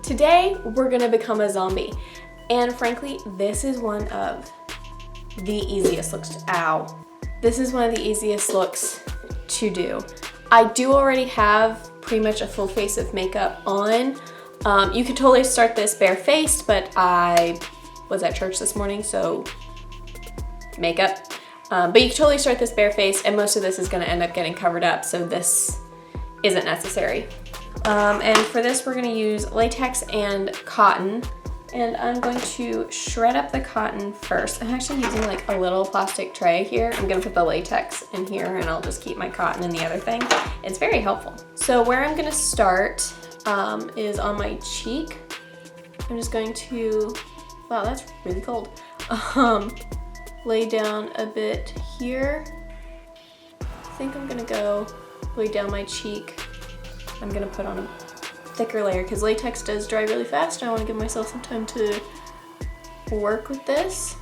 Today, we're gonna become a zombie. And frankly, this is one of the easiest looks This is one of the easiest looks to do. I do already have pretty much a full face of makeup on. You could totally start this barefaced, but I was at church this morning, so makeup. But you could totally start this barefaced, and most of this is gonna end up getting covered up, so this isn't necessary. And for this, we're gonna use latex and cotton, and I'm going to shred up the cotton first. I'm actually using like a little plastic tray here. I'm gonna put the latex in here, and I'll just keep my cotton in the other thing. It's very helpful. So where I'm gonna start is on my cheek. I'm just going to, wow, that's really cold. Lay down a bit here. I think I'm gonna go lay down my cheek. I'm gonna put on a thicker layer because latex does dry really fast, and I want to give myself some time to work with this.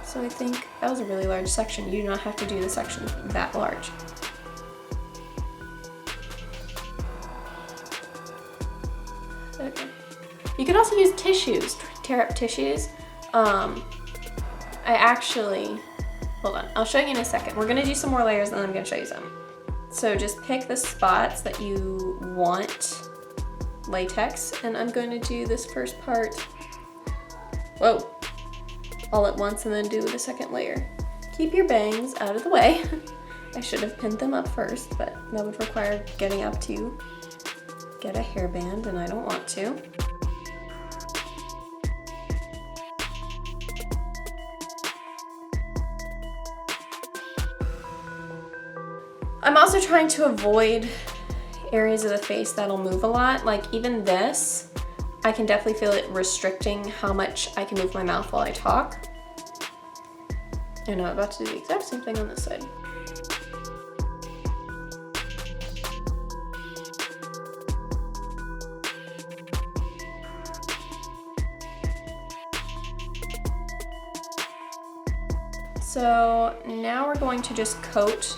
So I think that was a really large section. You do not have to do the section that large. Okay. You could also use tissues, tear up tissues. I actually, hold on, I'll show you in a second. We're gonna do some more layers and then I'm gonna show you some. So just pick the spots that you want latex, and I'm going to do this first part, whoa, all at once, and then do the second layer. Keep your bangs out of the way. I should have pinned them up first, but that would require getting up to get a hairband, and I don't want to. I'm also trying to avoid areas of the face that'll move a lot. Like even this, I can definitely feel it restricting how much I can move my mouth while I talk. And I'm about to do the exact same thing on this side. So now we're going to just coat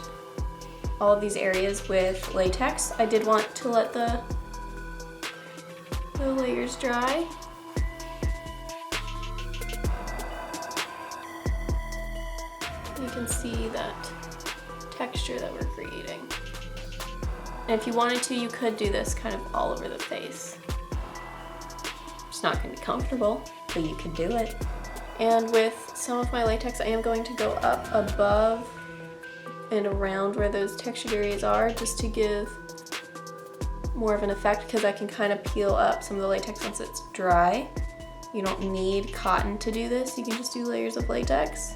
all of these areas with latex. I did want to let the layers dry. You can see that texture that we're creating. And if you wanted to, you could do this kind of all over the face. It's not gonna be comfortable, but you could do it. And with some of my latex, I am going to go up above and around where those textured areas are, just to give more of an effect, because I can kind of peel up some of the latex once it's dry. You don't need cotton to do this, you can just do layers of latex.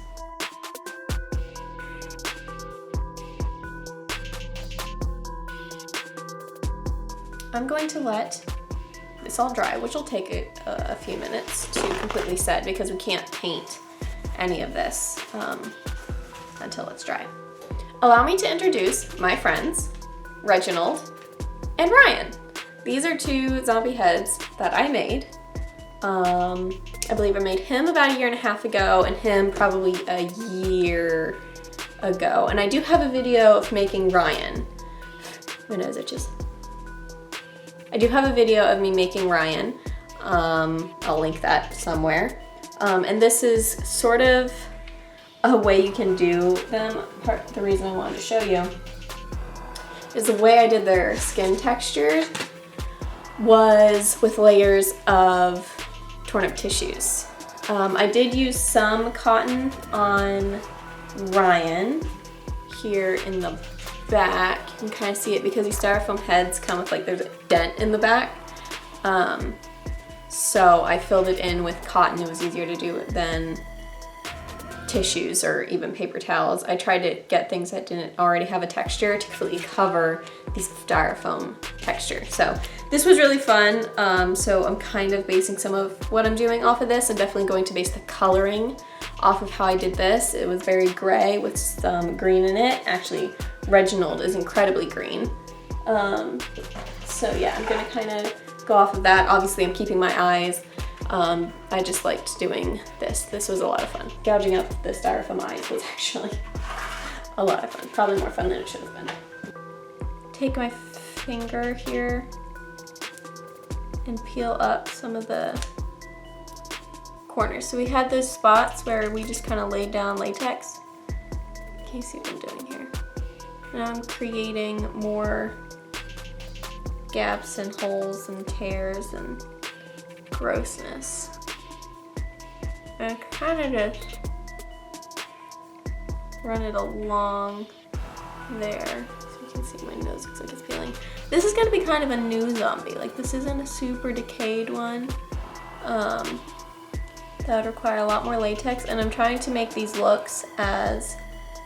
I'm going to let this all dry, which will take a few minutes to completely set, because we can't paint any of this until it's dry. Allow me to introduce my friends, Reginald and Ryan. These are two zombie heads that I made. I believe I made him about 1.5 years ago, and him probably a year ago. And I do have a video of making Ryan. My nose itches. I do have a video of me making Ryan. I'll link that somewhere. And this is sort of a way you can do them. The reason I wanted to show you is the way I did their skin texture was with layers of torn up tissues. I did use some cotton on Ryan here in the back. You can kind of see it because these styrofoam heads come with like there's a dent in the back. So I filled it in with cotton. It was easier to do it than tissues or even paper towels. I tried to get things that didn't already have a texture to completely cover these styrofoam texture. So this was really fun. So I'm kind of basing some of what I'm doing off of this. I'm definitely going to base the coloring off of how I did this. It was very gray with some green in it. Actually, Reginald is incredibly green. So yeah, I'm gonna kind of go off of that. Obviously, I'm keeping my eyes. I just liked doing this. This was a lot of fun. Gouging up the styrofoam eyes was actually a lot of fun. Probably more fun than it should have been. Take my finger here and peel up some of the corners. So we had those spots where we just kind of laid down latex. Can you see what I'm doing here? Now I'm creating more gaps and holes and tears and grossness. And kind of just run it along there. So you can see my nose looks like it's peeling. This is gonna be kind of a new zombie. Like, this isn't a super decayed one. That would require a lot more latex, and I'm trying to make these looks as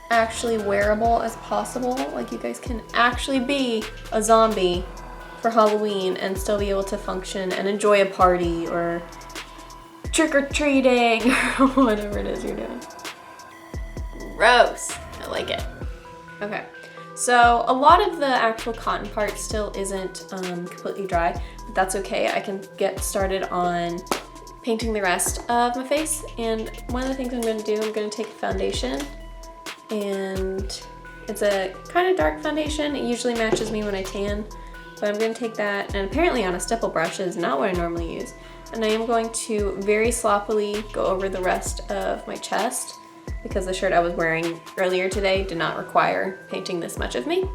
actually wearable as possible. Like, you guys can actually be a zombie for Halloween and still be able to function and enjoy a party or trick-or-treating or whatever it is you're doing. Gross. I like it. Okay. So a lot of the actual cotton part still isn't completely dry, but that's okay. I can get started on painting the rest of my face. And one of the things I'm going to do, I'm going to take a foundation, and it's a kind of dark foundation. It usually matches me when I tan, but I'm going to take that, and apparently on a stipple brush is not what I normally use. And I am going to very sloppily go over the rest of my chest, because the shirt I was wearing earlier today did not require painting this much of me.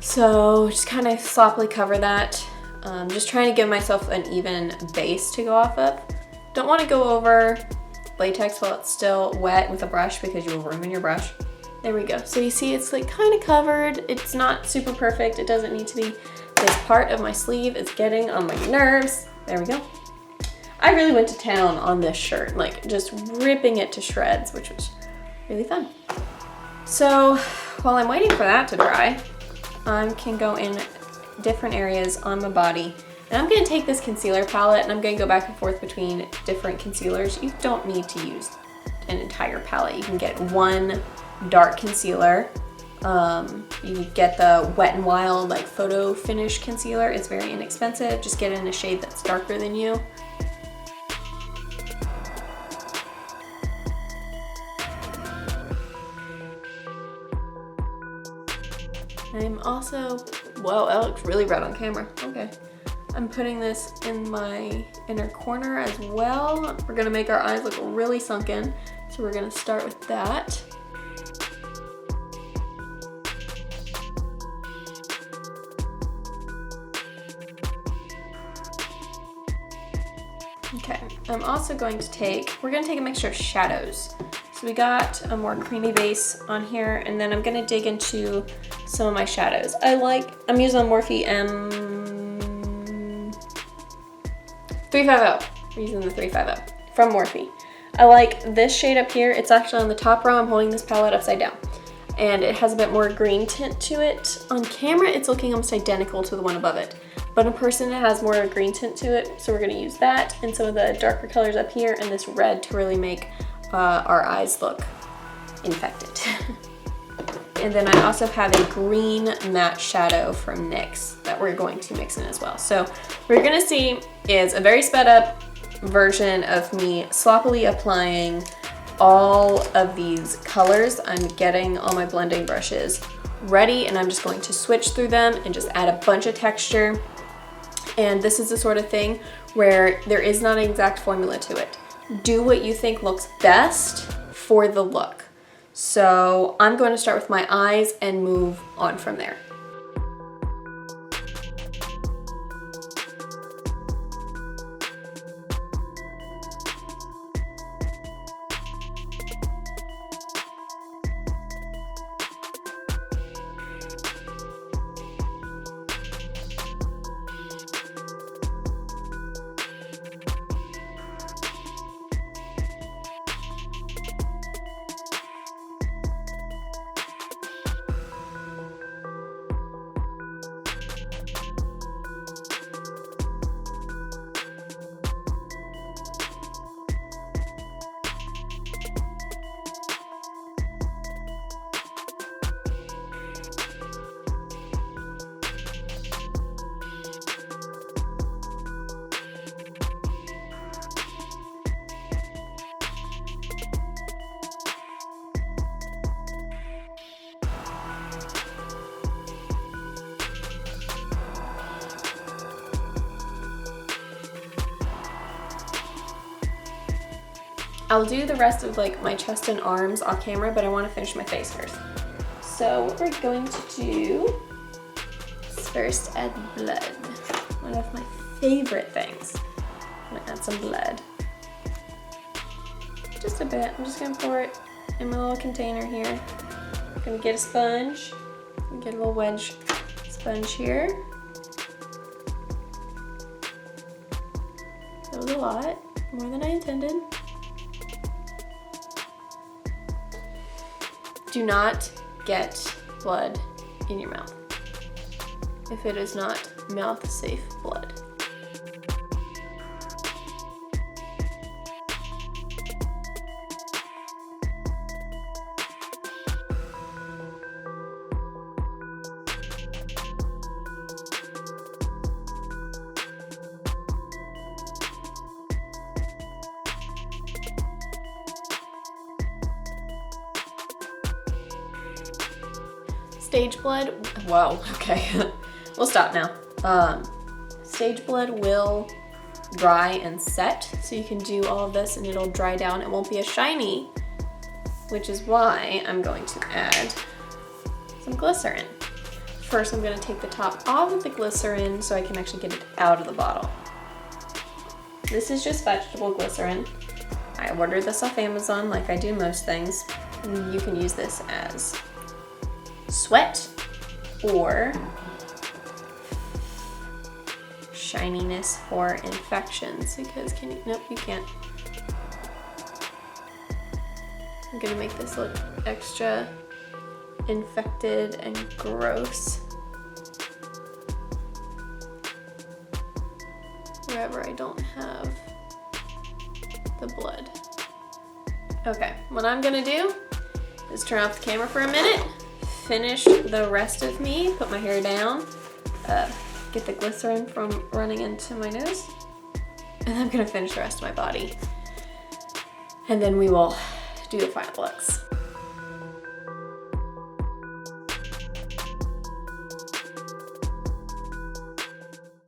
So just kind of sloppily cover that. Just trying to give myself an even base to go off of. Don't want to go over latex while it's still wet with a brush, because you will ruin your brush. There we go. So you see it's like kind of covered. It's not super perfect. It doesn't need to be. This part of my sleeve is getting on my nerves. There we go. I really went to town on this shirt, like just ripping it to shreds, which was really fun. So while I'm waiting for that to dry, I can go in different areas on my body. And I'm gonna take this concealer palette and I'm gonna go back and forth between different concealers. You don't need to use an entire palette. You can get one dark concealer. You get the Wet n Wild like photo finish concealer. It's very inexpensive. Just get it in a shade that's darker than you. I'm also, whoa, that looks really red on camera. Okay. I'm putting this in my inner corner as well. We're gonna make our eyes look really sunken. So we're gonna start with that. Okay, I'm also going to we're gonna take a mixture of shadows. So we got a more creamy base on here, and then I'm gonna dig into some of my shadows. I'm using a Morphe M350. We're using the 350 from Morphe. I like this shade up here. It's actually on the top row. I'm holding this palette upside down, and it has a bit more green tint to it. On camera, it's looking almost identical to the one above it, but in person, it has more green tint to it. So we're gonna use that and some of the darker colors up here and this red to really make our eyes look infected. And then I also have a green matte shadow from NYX that we're going to mix in as well. So what you're gonna see is a very sped up version of me sloppily applying all of these colors. I'm getting all my blending brushes ready, and I'm just going to switch through them and just add a bunch of texture. And this is the sort of thing where there is not an exact formula to it. Do what you think looks best for the look. So I'm going to start with my eyes and move on from there. I'll do the rest of like my chest and arms off camera, but I want to finish my face first. So what we're going to do is first add blood. One of my favorite things. I'm gonna add some blood. Just a bit. I'm just gonna pour it in my little container here. I'm gonna get a sponge. Get a little wedge sponge here. That was a lot, more than I intended. Do not get blood in your mouth if it is not mouth-safe blood. Stage blood, whoa, okay, we'll stop now. Stage blood will dry and set, so you can do all of this and it'll dry down. It won't be as shiny, which is why I'm going to add some glycerin. First, I'm gonna take the top off of the glycerin so I can actually get it out of the bottle. This is just vegetable glycerin. I ordered this off Amazon like I do most things. And you can use this as sweat or shininess for infections, because nope, you can't. I'm gonna make this look extra infected and gross wherever I don't have the blood. Okay, what I'm gonna do is turn off the camera for a minute, finish the rest of me, put my hair down, get the glycerin from running into my nose, and I'm gonna finish the rest of my body. And then we will do the final looks.